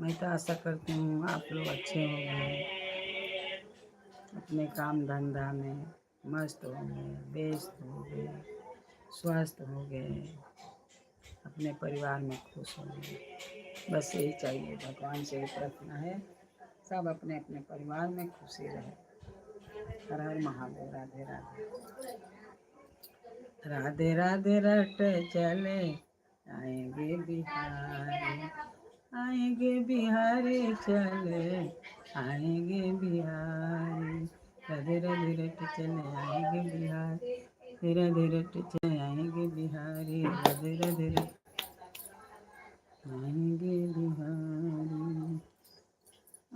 मैं तो आशा करती हूँ आप लोग अच्छे होंगे, अपने काम धंधा में मस्त होंगे, व्यस्त होंगे, स्वस्थ होंगे, अपने परिवार में खुश होंगे। बस यही चाहिए, भगवान से प्रार्थना है सब अपने अपने परिवार में खुशी रहे। हर हर महादेव। राधे राधे। राधे राधे रट चले आएंगे बिहारी, आएंगे बिहारी चले आएंगे बिहारी। राधे राधे रट चले आएंगे बिहारी, राधे रट चले आएंगे बिहारी। राधे राधे रट आएंगे बिहारी,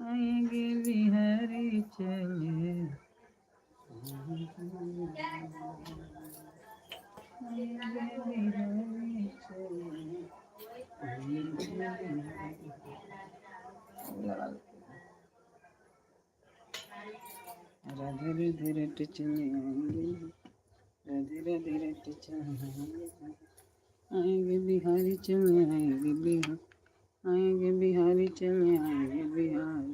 आएंगे बिहारी चले राधे राधे रट चले आएंगे, राधे राधे रट चले आएंगे बिहारी चले आएंगे बिहार, आएंगे बिहारी चले आएंगे बिहार।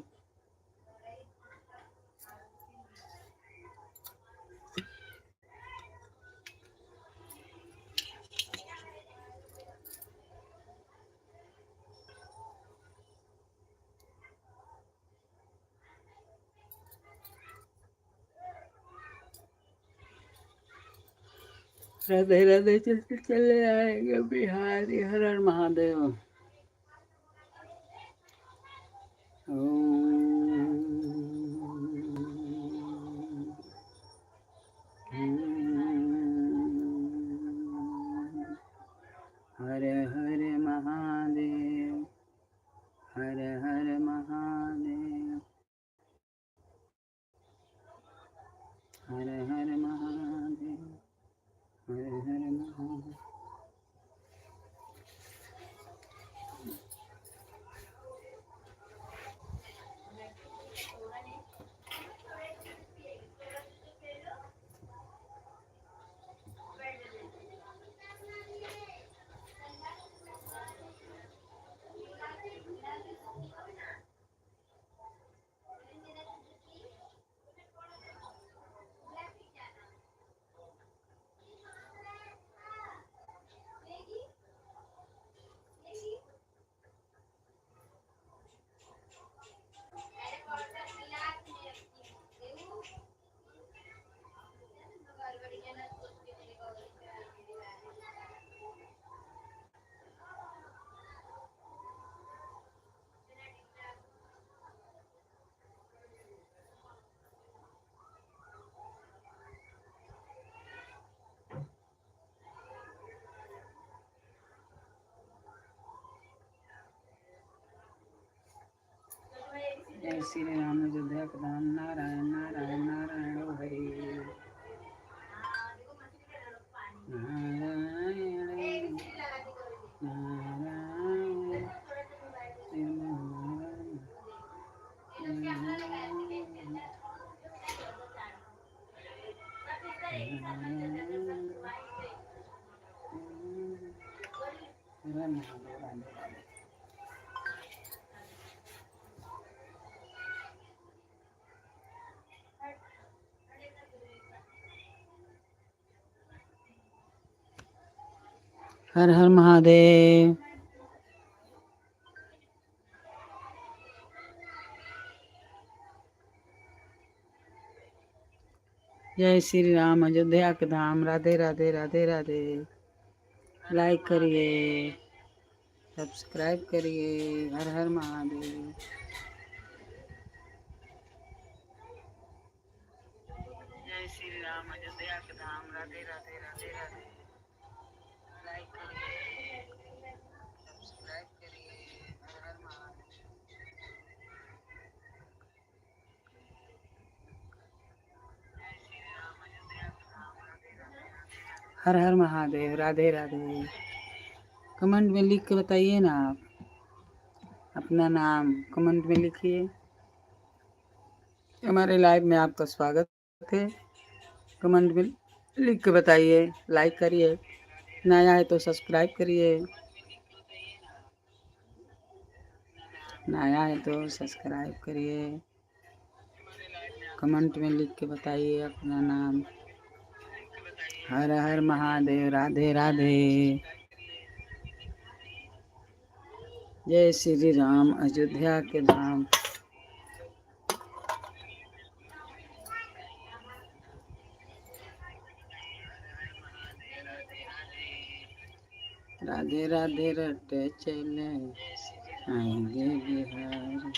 राधे राधे चलते चले आएंगे बिहारी। हर हर महादेव। हर हर महादेव, हर हर महादेव, हर हर महादेव, हर हर महादेव। जय श्री राम अयोध्या के धाम। नारायण नारायण नारायण ओ हरि नारायण नारायण हर हर महादेव। जय श्री राम अयोध्या के धाम। राधे राधे राधे राधे। लाइक करिए, सब्सक्राइब करिए। हर हर महादेव। जय श्री राम अयोध्या के धाम। राधे राधे राधे राधे। लाइक करिए, सब्सक्राइब करिए। हर हर महादेव। हर हर महादेव। राधे राधे। कमेंट में लिख के बताइए ना, आप अपना नाम कमेंट में लिखिए। हमारे लाइव में आपका स्वागत है। कमेंट में लिख के बताइए, लाइक करिए, नया है तो सब्सक्राइब करिए। नया है तो सब्सक्राइब करिए, कमेंट में लिख के बताइए अपना नाम। हर हर महादेव, राधे राधे। जय श्री राम, अयोध्या के धाम। राधे राधे रटे चले आएंगे बिहार।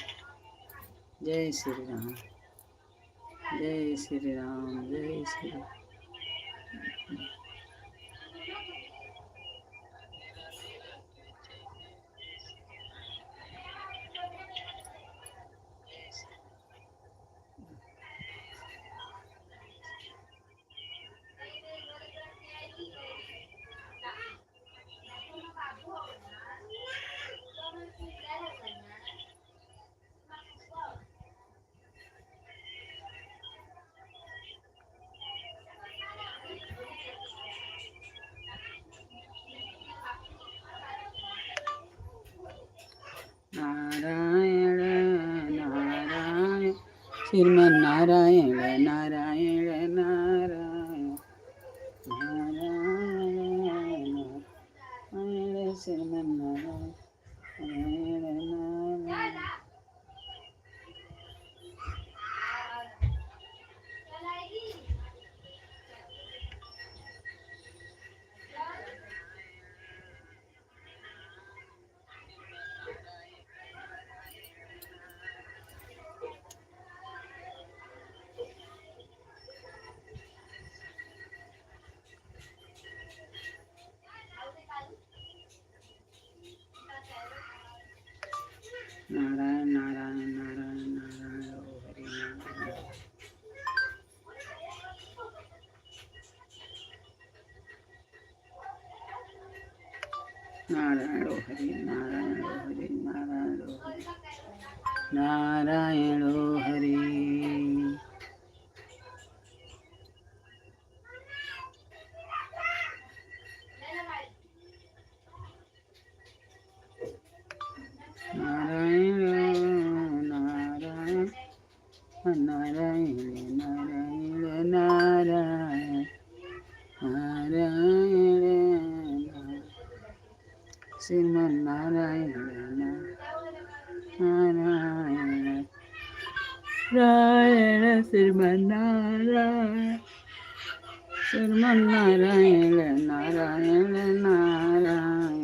जय श्री राम, जय श्री राम, जय श्री राम। नारायण नारायण श्रीमन नारायण नारायण नारायण नारायण नारायण श्रीमन नारायण नारायण। नारायण नारायण नारायण नारायण ओ हरि नारायण ओ हरि नारायण ओ हरि नारायण ओ हरि नारायण ओ हरि। नारायण नारायण नारायण नारायण नारायण नारायण श्रीमन नारायण नारायण नारायण श्रीमन नारायण श्रीमन नारायण नारायण नारायण।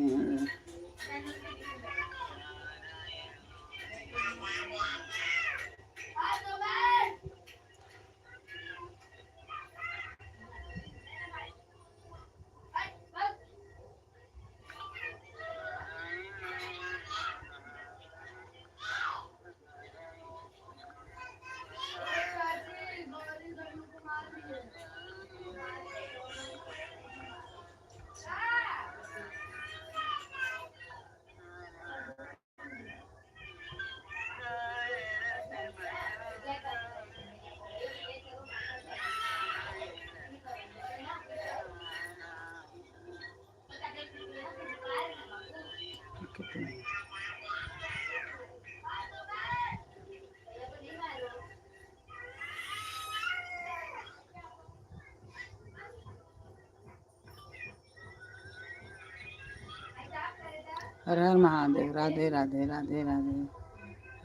हर हर महादेव, राधे राधे राधे राधे।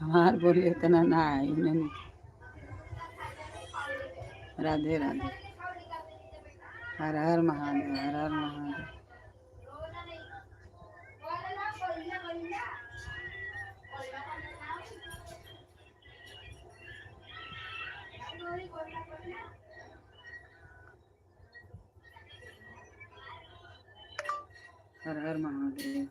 हमार बोले इतना ना है उन्हें। राधे राधे। हर हर महादेव, हर हर महादेव। हर हर महादेव।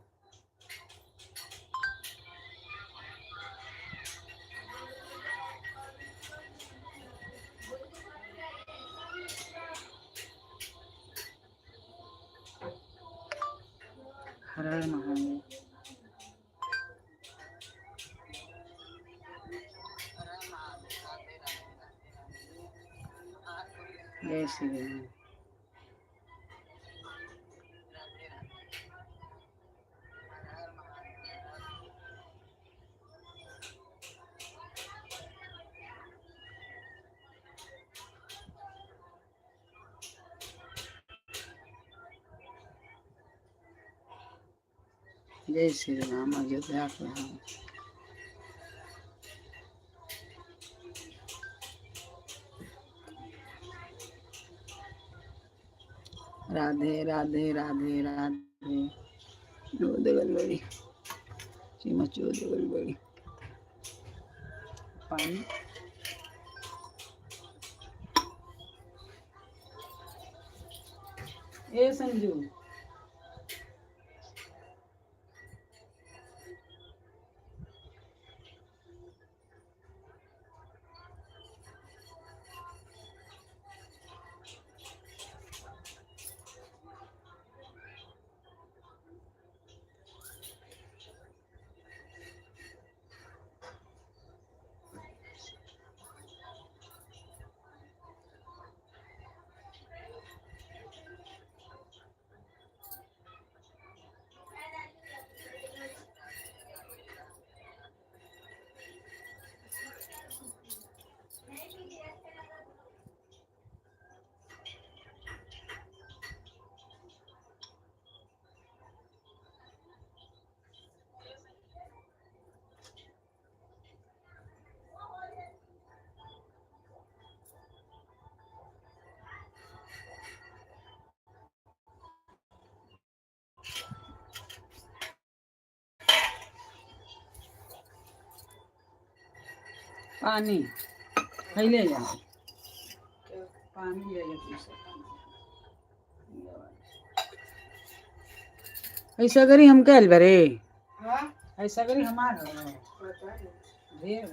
हर हर महादेव। जय श्री राम। जय श्री राम। अयोध्या के हम राधे राधे राधे राधे। चोद गड़बड़ी सीमा, चोद गड़बड़ी। पानी ए संजू, पानी है ले जा, पानी ले जा। ऐसा करी हम कल बरे, ऐसा करी हमार ढेर